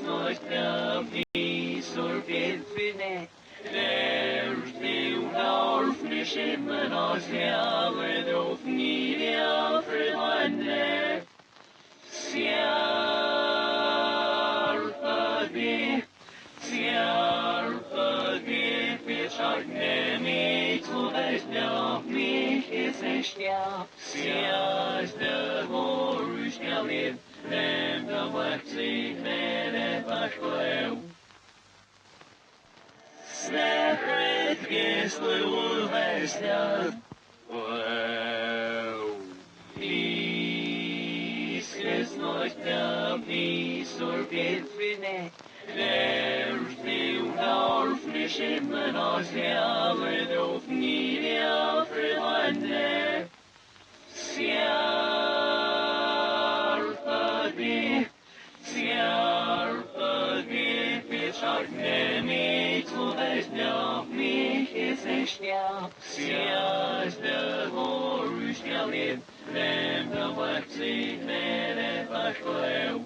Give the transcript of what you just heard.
nooit visor bitfine. There's the orphanage in Manasia, where the Ophelia Freelande. Siarpagi, bitch, I nemi to this now, me is a stia. Sias the horus galib, and the waxy men and bashwell. Snapred gets the wolf wow. Peace is like the peace or bitfine. There's the orphanage in Manasia, where the Ophelia Freelande. Siarpagi, bitch, I nemi to this now, me is a stia. Sias the horus galib, and the waxy men and bashwell.